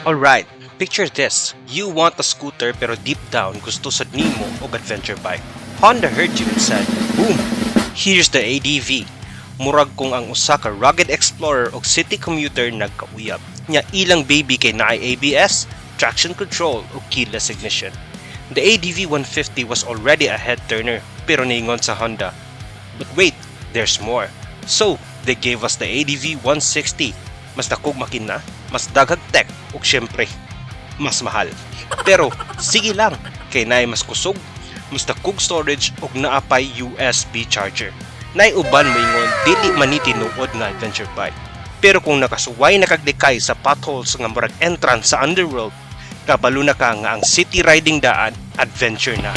Alright, picture this. You want a scooter pero deep down gusto sad nimo og adventure bike. Honda heard you and said, boom! Here's the AdV. Murag kung ang usa ka rugged explorer og city commuter nagkauyab. Nya ilang baby kay naay ABS, traction control ug keyless ignition. The AdV 150 was already a head turner pero niingon sa Honda. But wait, there's more. So, they gave us the AdV 160. Mas dakog makina, mas daghag tech ug syempre mas mahal. Pero sige lang, kay naay mas kusog, mas dakog storage ug naapay USB charger. Naay uban moingon dili man ni tinuod nga adventure bike. Pero kung nakasuway na kaglikay sa potholes nga murag entrance sa underworld, kabalo na ka nga ang city riding daan adventure na.